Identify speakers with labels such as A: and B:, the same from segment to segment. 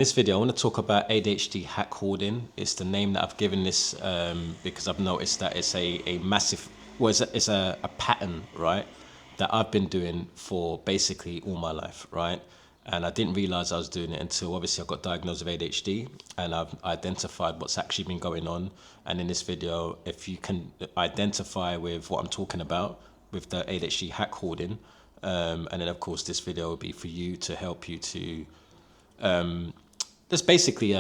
A: This video, I want to talk about ADHD Hack Hoarding. It's the name that I've given this because I've noticed that it's a massive, well, it's a pattern, right, that I've been doing for basically all my life, right? And I didn't realize I was doing it until obviously I got diagnosed with ADHD and I've identified what's actually been going on. And in this video, if you can identify with what I'm talking about with the ADHD Hack Hoarding, and then of course this video will be for you to help you to just basically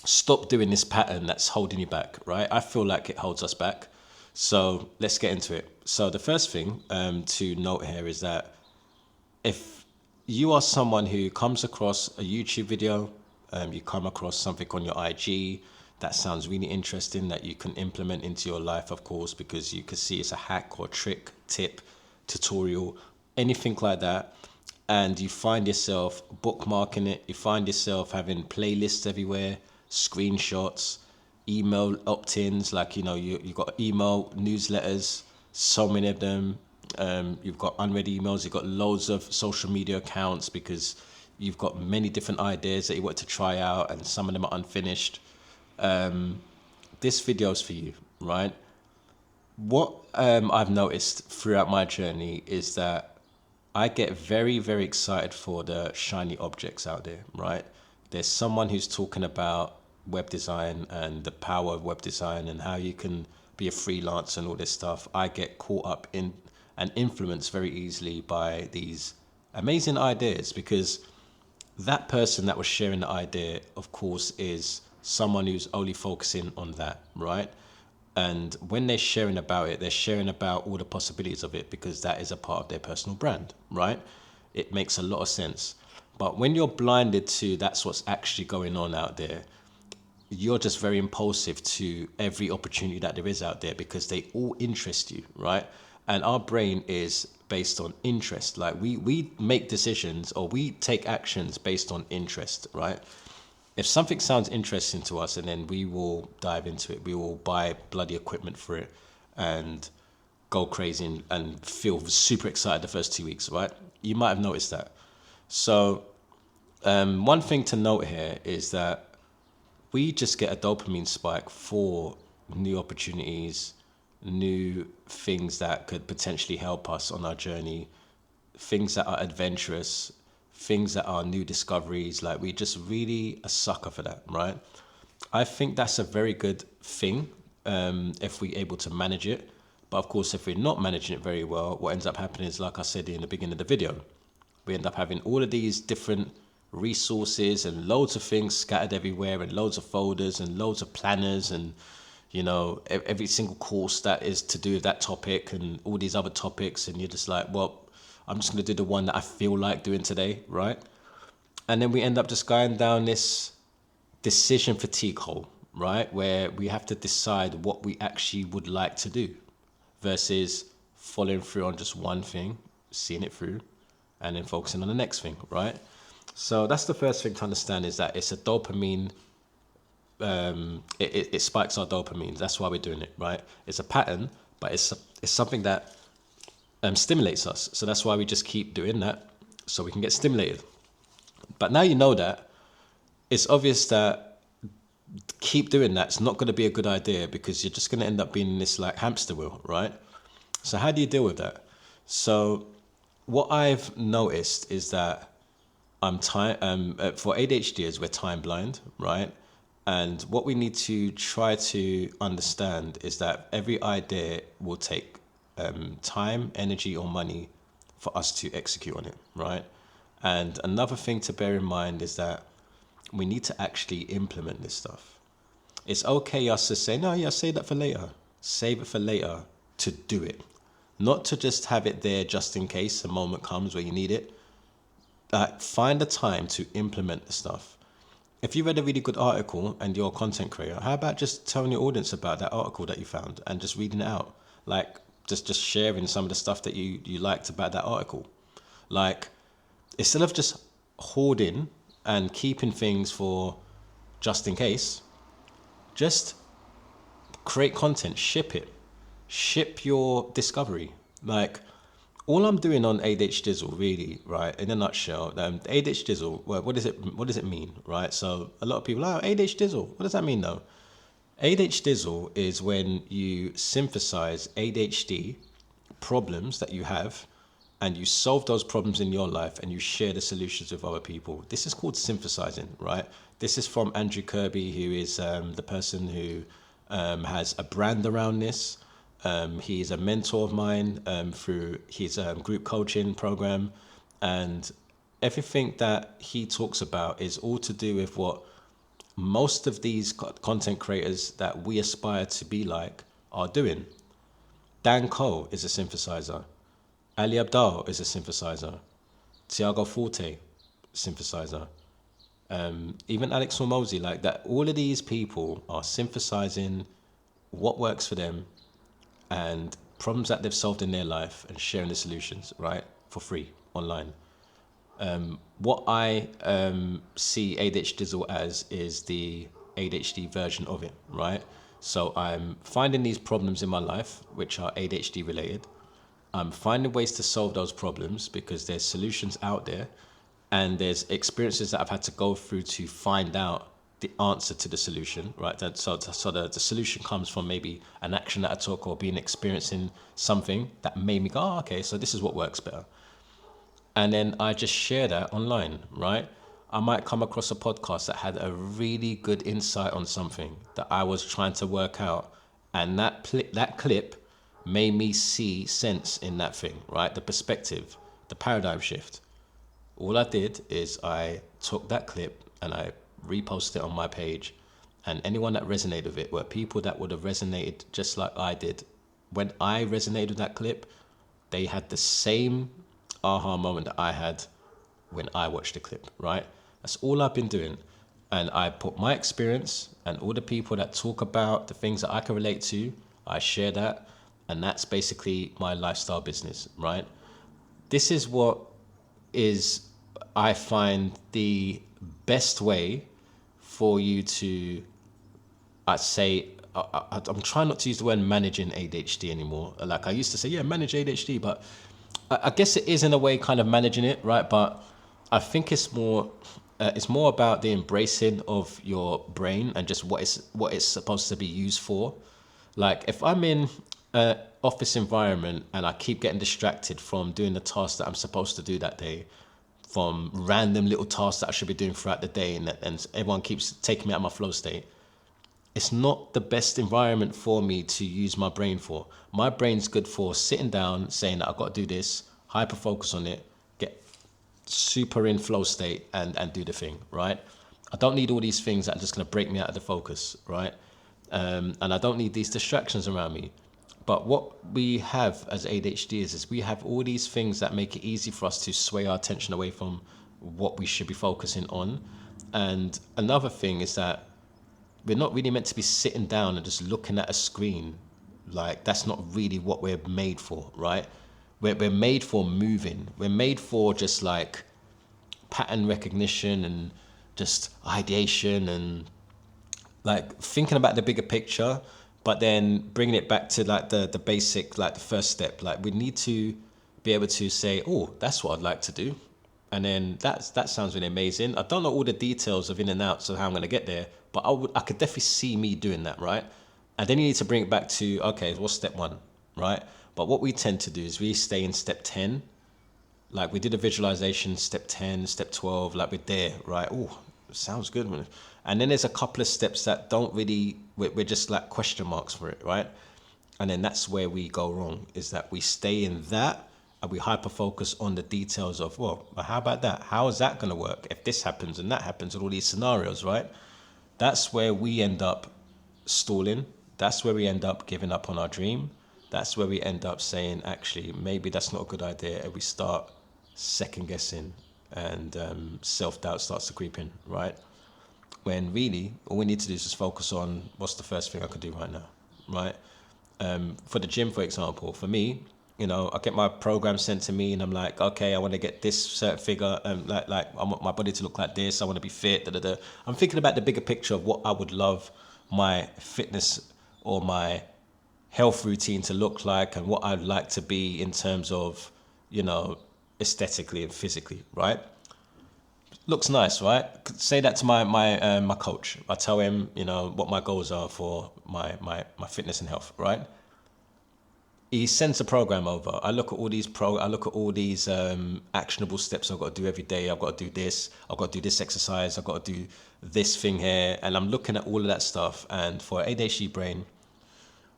A: stop doing this pattern that's holding you back, right? I feel like it holds us back. So let's get into it. So the first thing to note here is that if you are someone who comes across a YouTube video, you come across something on your IG that sounds really interesting that you can implement into your life, of course, because you can see it's a hack or trick, tip, tutorial, anything like that, and you find yourself bookmarking it, you find yourself having playlists everywhere, screenshots, email opt-ins, like, you got email newsletters, so many of them. You've got unread emails, you've got loads of social media accounts because you've got many different ideas that you want to try out and some of them are unfinished. This video is for you, right? What I've noticed throughout my journey is that I get very, very excited for the shiny objects out there, right? There's someone who's talking about web design and the power of web design and how you can be a freelancer and all this stuff. I get caught up in and influenced very easily by these amazing ideas because that person that was sharing the idea, of course, is someone who's only focusing on that, right? And when they're sharing about it, they're sharing about all the possibilities of it because that is a part of their personal brand, right? It makes a lot of sense. But when you're blinded to that's what's actually going on out there, you're just very impulsive to every opportunity that there is out there because they all interest you, right? And our brain is based on interest. Like we make decisions or we take actions based on interest, right? If something sounds interesting to us, and then we will dive into it, we will buy bloody equipment for it and go crazy and feel super excited the first 2 weeks, right? You might have noticed that. So one thing to note here is that we just get a dopamine spike for new opportunities, new things that could potentially help us on our journey, things that are adventurous, things that are new discoveries. Like we just really a sucker for that, right? I think that's a very good thing if we're able to manage it. But of course, if we're not managing it very well, what ends up happening is, like I said in the beginning of the video, we end up having all of these different resources and loads of things scattered everywhere and loads of folders and loads of planners and every single course that is to do with that topic and all these other topics, and you're just like, well, I'm just going to do the one that I feel like doing today, right? And then we end up just going down this decision fatigue hole, right? Where we have to decide what we actually would like to do versus following through on just one thing, seeing it through, and then focusing on the next thing, right? So that's the first thing to understand, is that it's a dopamine, it spikes our dopamine. That's why we're doing it, right? It's a pattern, but it's something that stimulates us. So that's why we just keep doing that so we can get stimulated. But now you know that, it's obvious that keep doing that's not going to be a good idea because you're just going to end up being in this like hamster wheel, right? So how do you deal with that? So what I've noticed is that for ADHDers, we're time blind, right? And what we need to try to understand is that every idea will take time, energy, or money for us to execute on it, right? And another thing to bear in mind is that we need to actually implement this stuff. It's okay us to say, no, yeah, save that for later. Save it for later to do it. Not to just have it there just in case a moment comes where you need it. Find the time to implement the stuff. If you read a really good article and you're a content creator, how about just telling your audience about that article that you found and just reading it out? Like just sharing some of the stuff that you liked about that article. Like instead of just hoarding and keeping things for just in case, just create content, ship it, ship your discovery. Like All I'm doing on ADHD Dizzle, really, right, in a nutshell, ADHD Dizzle, well, what does it mean, right? So a lot of people, oh, ADHD Dizzle, what does that mean though? ADHD Dizzle is when you synthesize ADHD problems that you have and you solve those problems in your life and you share the solutions with other people. This is called synthesizing, right? This is from Andrew Kirby, who is the person who has a brand around this. He is a mentor of mine through his group coaching program. And everything that he talks about is all to do with what most of these content creators that we aspire to be like are doing. Dan Cole is a synthesizer. Ali Abdaal is a synthesizer. Tiago Forte, synthesizer. Even Alex Hormozy, like that. All of these people are synthesizing what works for them and problems that they've solved in their life and sharing the solutions, right, for free online. What I see ADHD Dizzle as is the ADHD version of it, right? So I'm finding these problems in my life, which are ADHD related. I'm finding ways to solve those problems because there's solutions out there and there's experiences that I've had to go through to find out the answer to the solution, right? So the solution comes from maybe an action that I took or being experiencing something that made me go, oh, okay, so this is what works better. And then I just share that online, right? I might come across a podcast that had a really good insight on something that I was trying to work out, and that clip made me see sense in that thing, right? The perspective, the paradigm shift. All I did is I took that clip and I reposted it on my page, and anyone that resonated with it were people that would have resonated just like I did. When I resonated with that clip, they had the same aha moment that I had when I watched the clip, right? That's all I've been doing. And I put my experience and all the people that talk about the things that I can relate to, I share that. And that's basically my lifestyle business, right? This is what is, I find, the best way for you to, I'd say, I'm trying not to use the word managing ADHD anymore. Like I used to say, yeah, manage ADHD, but I guess it is in a way kind of managing it, right? But I think it's more about the embracing of your brain and just what it's supposed to be used for. Like if I'm in an office environment and I keep getting distracted from doing the tasks that I'm supposed to do that day, from random little tasks that I should be doing throughout the day, and everyone keeps taking me out of my flow state, it's not the best environment for me to use my brain for. My brain's good for sitting down, saying that I've got to do this, hyper focus on it, get super in flow state and do the thing, right? I don't need all these things that are just going to break me out of the focus, right? And I don't need these distractions around me. But what we have as ADHD is we have all these things that make it easy for us to sway our attention away from what we should be focusing on. And another thing is that we're not really meant to be sitting down and just looking at a screen. Like that's not really what we're made for, right? We're made for moving. We're made for just like pattern recognition and just ideation and like thinking about the bigger picture, but then bringing it back to like the basic, like the first step. Like we need to be able to say, oh, that's what I'd like to do. And then that sounds really amazing. I don't know all the details of in and outs of how I'm going to get there, but I could definitely see me doing that, right? And then you need to bring it back to, okay, what's step one, right? But what we tend to do is we stay in step 10. Like we did a visualization, step 10, step 12, like we're there, right? Oh, sounds good. Man. And then there's a couple of steps that don't really, we're just like question marks for it, right? And then that's where we go wrong, is that we stay in that and we hyper focus on the details of, well, how about that? How is that going to work if this happens and that happens and all these scenarios, right? That's where we end up stalling. That's where we end up giving up on our dream. That's where we end up saying, actually, maybe that's not a good idea. And we start second guessing and self-doubt starts to creep in, right? When really, all we need to do is just focus on what's the first thing I could do right now, right? For the gym, for example, for me, you know, I get my program sent to me and I'm like, okay, I want to get this certain figure, like I want my body to look like this. I want to be fit. Da, da, da. I'm thinking about the bigger picture of what I would love my fitness or my health routine to look like and what I'd like to be in terms of aesthetically and physically, right? Looks nice, right? Say that to my coach. I tell him, what my goals are for my fitness and health, right? He sends a program over. I look at all these actionable steps I've got to do every day. I've got to do this. I've got to do this exercise. I've got to do this thing here. And I'm looking at all of that stuff. And for ADHD brain,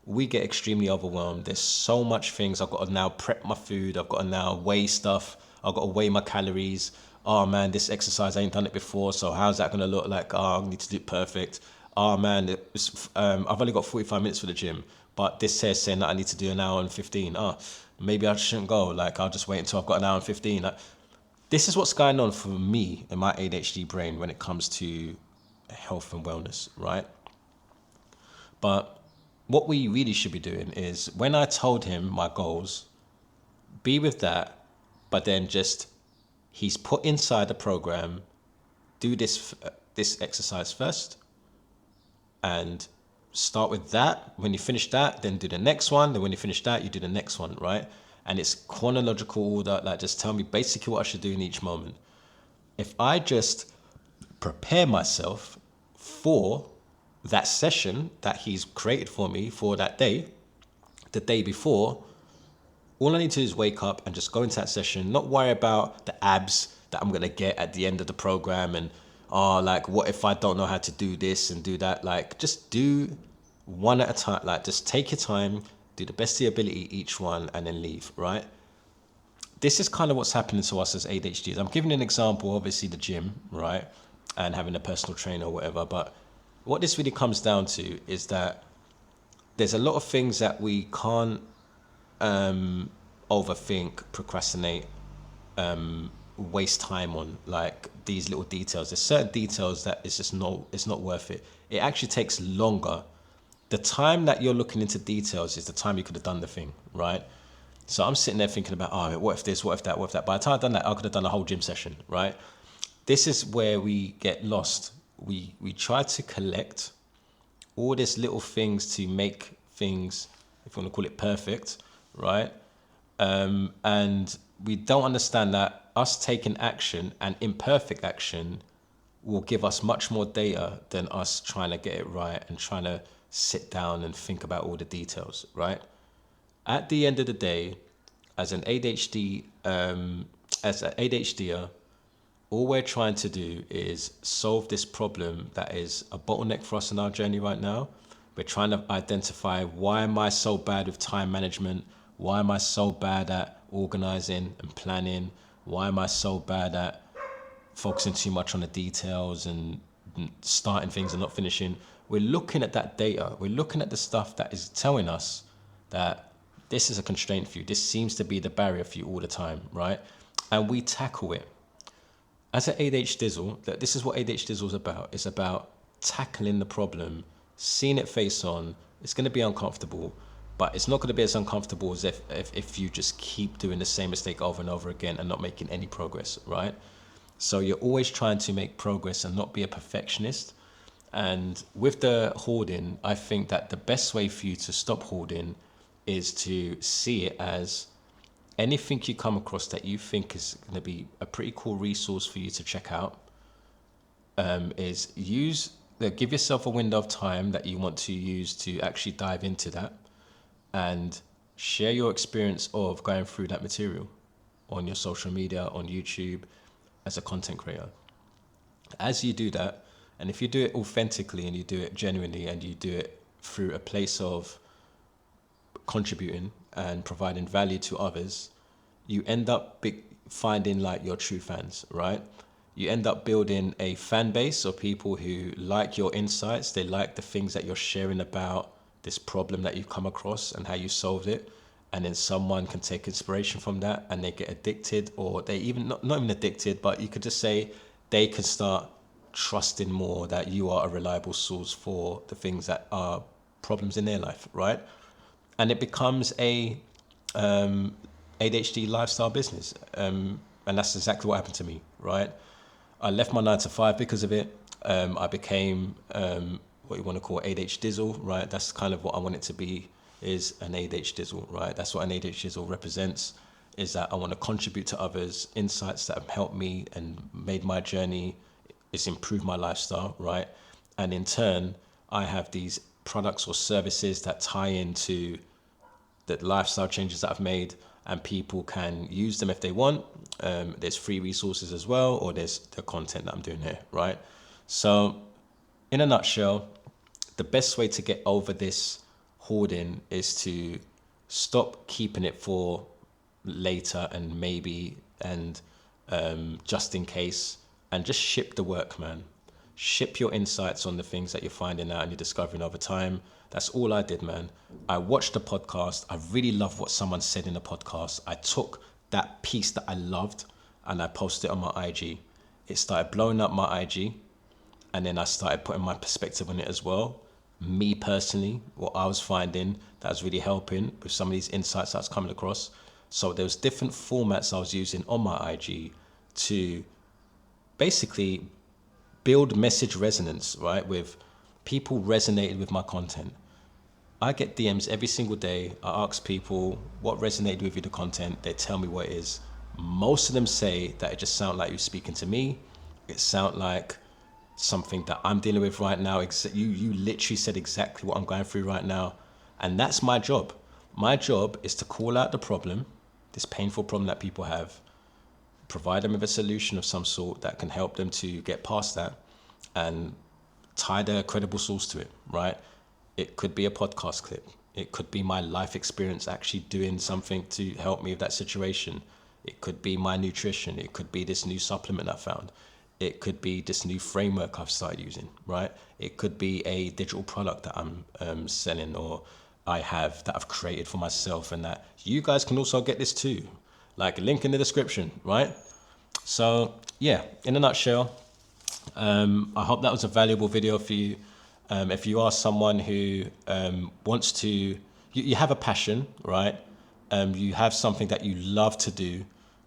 A: we get extremely overwhelmed. There's so much things. I've got to now prep my food. I've got to now weigh stuff. I've got to weigh my calories. Oh man, this exercise, I ain't done it before. So how's that going to look like? Oh, I need to do it perfect. Oh man, I've only got 45 minutes for the gym, but this says saying that I need to do an hour and 15. Oh, maybe I shouldn't go. Like, I'll just wait until I've got an hour and 15. Like, this is what's going on for me in my ADHD brain when it comes to health and wellness, right? But what we really should be doing is, when I told him my goals, be with that, but then just, he's put inside the program, do this exercise first, and start with that. When you finish that, then do the next one. Then when you finish that, you do the next one, right? And it's chronological order. Like, just tell me basically what I should do in each moment. If I just prepare myself for that session that he's created for me for that day, the day before, all I need to do is wake up and just go into that session, not worry about the abs that I'm going to get at the end of the program and, like, what if I don't know how to do this and do that? Like, just do one at a time. Like, just take your time, do the best of your ability each one, and then leave, right? This is kind of what's happening to us as ADHDs. I'm giving an example, obviously the gym, right? And having a personal trainer or whatever. But what this really comes down to is that there's a lot of things that we can't overthink, procrastinate, waste time on, like these little details. There's certain details that it's not worth it. It actually takes longer. The time that you're looking into details is the time you could have done the thing, right? So I'm sitting there thinking about, what if this, what if that, what if that? By the time I've done that, I could have done a whole gym session, right? This is where we get lost. We try to collect all these little things to make things, if you want to call it perfect, right? And we don't understand that us taking action and imperfect action will give us much more data than us trying to get it right and trying to sit down and think about all the details, right? At the end of the day, as an ADHDer, all we're trying to do is solve this problem that is a bottleneck for us in our journey right now. We're trying to identify, why am I so bad with time management? Why am I so bad at organizing and planning? Why am I so bad at focusing too much on the details and starting things and not finishing? We're looking at that data. We're looking at the stuff that is telling us that this is a constraint for you. This seems to be the barrier for you all the time, right? And we tackle it. As an ADHD, this is what ADHD is about. It's about tackling the problem, seeing it face on. It's going to be uncomfortable, but it's not going to be as uncomfortable as if you just keep doing the same mistake over and over again and not making any progress, right? So you're always trying to make progress and not be a perfectionist. And with the hoarding, I think that the best way for you to stop hoarding is to see it as anything you come across that you think is going to be a pretty cool resource for you to check out. Give yourself a window of time that you want to use to actually dive into that and share your experience of going through that material on your social media, on YouTube, as a content creator. As you do that, and if you do it authentically and you do it genuinely and you do it through a place of contributing and providing value to others, you end up finding like your true fans, right? You end up building a fan base of people who like your insights. They like the things that you're sharing about this problem that you've come across and how you solved it. And then someone can take inspiration from that and they get addicted, or they even not even addicted, but you could just say they can start trusting more that you are a reliable source for the things that are problems in their life, right? And it becomes a ADHD lifestyle business. And that's exactly what happened to me, right? I left my 9 to 5 because of it. I became what you want to call ADHD, right? That's kind of what I want it to be, is an ADHD, right? That's what an ADHD represents. is that I want to contribute to others, insights that have helped me and made my journey, it's improved my lifestyle, right? And in turn, I have these products or services that tie into the lifestyle changes that I've made, and people can use them if they want. There's free resources as well, or there's the content that I'm doing here, right? So in a nutshell, the best way to get over this hoarding is to stop keeping it for later and maybe and just in case, and just ship the work, man. Ship your insights on the things that you're finding out and you're discovering over time. That's all I did, man. I watched the podcast. I really loved what someone said in the podcast. I took that piece that I loved and I posted it on my IG. It started blowing up my IG, and then I started putting my perspective on it as well. Me personally, what I was finding that was really helping with some of these insights I was coming across. So there was different formats I was using on my IG to basically build message resonance, right? With people resonated with my content. I get DMs every single day. I ask people what resonated with you, the content. They tell me what it is. Most of them say that it just sounded like you speaking to me. It sounded like something that I'm dealing with right now. You literally said exactly what I'm going through right now. And that's my job. My job is to call out the problem, this painful problem that people have, provide them with a solution of some sort that can help them to get past that, and tie their credible source to it, right? It could be a podcast clip. It could be my life experience actually doing something to help me with that situation. It could be my nutrition. It could be this new supplement I found. It could be this new framework I've started using, right? It could be a digital product that I'm selling, or I have that I've created for myself, and that you guys can also get this too. Like, a link in the description, right? So yeah, in a nutshell, I hope that was a valuable video for you. If you are someone who wants to, you have a passion, right? You have something that you love to do,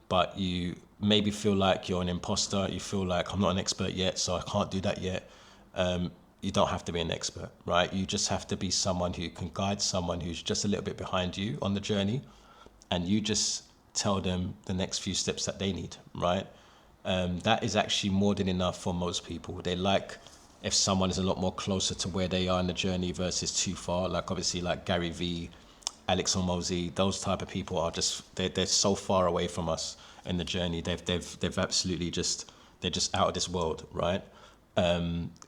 A: but you maybe feel like you're an imposter. You feel like, I'm not an expert yet, so I can't do that yet. You don't have to be an expert, right? You just have to be someone who can guide someone who's just a little bit behind you on the journey, and you just tell them the next few steps that they need, right? That is actually more than enough for most people. They like if someone is a lot more closer to where they are in the journey versus too far. Like, obviously, like Gary Vee, Alex Hormozy, those type of people are just, they're so far away from us in the journey. They've absolutely just, they're just out of this world, right?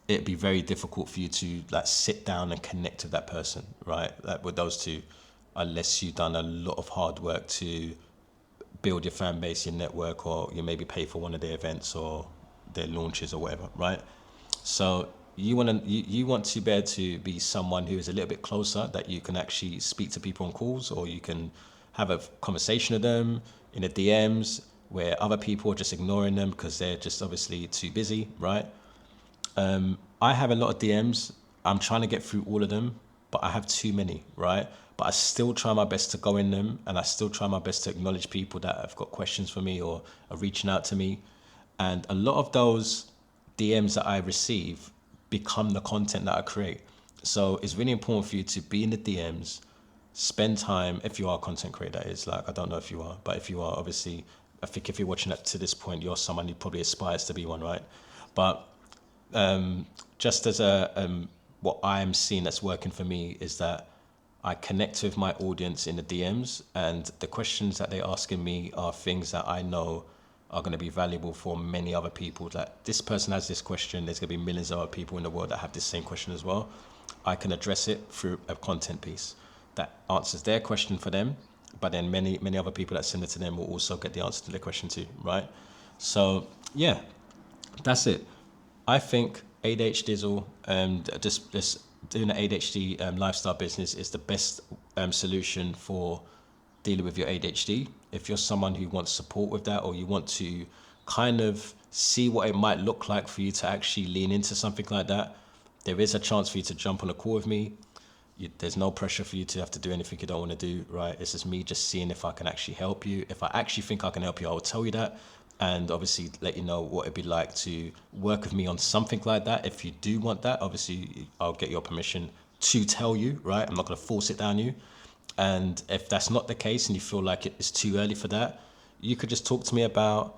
A: It'd be very difficult for you to like sit down and connect with that person, right? Like with those two, unless you've done a lot of hard work to build your fan base, your network, or you maybe pay for one of their events or their launches or whatever, right? So you want to be able to be someone who is a little bit closer, that you can actually speak to people on calls, or you can have a conversation with them in the DMs where other people are just ignoring them because they're just obviously too busy, right? I have a lot of DMs. I'm trying to get through all of them, but I have too many, right? But I still try my best to go in them, and I still try my best to acknowledge people that have got questions for me or are reaching out to me. And a lot of those DMs that I receive become the content that I create. So it's really important for you to be in the DMs, spend time, if you are a content creator, that is. Like, I don't know if you are, but if you are, obviously, I think if you're watching it to this point, you're someone who probably aspires to be one, right? But just as what I'm seeing that's working for me is that I connect with my audience in the DMs, and the questions that they're asking me are things that I know are going to be valuable for many other people. That this person has this question, there's going to be millions of other people in the world that have this same question as well. I can address it through a content piece that answers their question for them, but then many other people that send it to them will also get the answer to their question too, right? So yeah, that's it. I think ADHD just doing an ADHD lifestyle business is the best solution for dealing with your ADHD. If you're someone who wants support with that, or you want to kind of see what it might look like for you to actually lean into something like that, there is a chance for you to jump on a call with me. There's no pressure for you to have to do anything you don't want to do, right? It's just me just seeing if I can actually help you. If I actually think I can help you, I will tell you that, and obviously let you know what it'd be like to work with me on something like that. If you do want that, obviously I'll get your permission to tell you, right? I'm not going to force it down you. And if that's not the case and you feel like it's too early for that, you could just talk to me about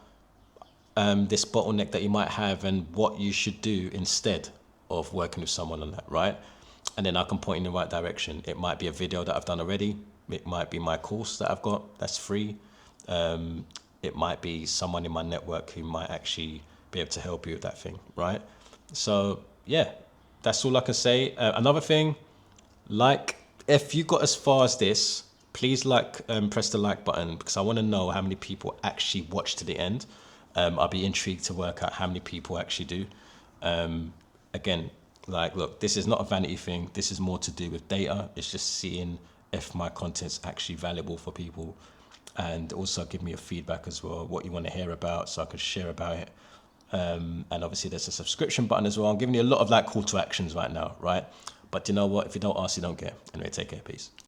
A: this bottleneck that you might have and what you should do instead of working with someone on that, right? And then I can point in the right direction. It might be a video that I've done already. It might be my course that I've got that's free. It might be someone in my network who might actually be able to help you with that thing, right? So yeah, that's all I can say. Another thing, like, if you got as far as this, please press the like button, because I want to know how many people actually watch to the end. I'll be intrigued to work out how many people actually do. Again, like, look, this is not a vanity thing. This is more to do with data. It's just seeing if my content's actually valuable for people, and also give me a feedback as well, what you want to hear about, so I can share about it. And obviously there's a subscription button as well. I'm giving you a lot of like call to actions right now, right? But you know what? If you don't ask, you don't get. Anyway, take care. Peace.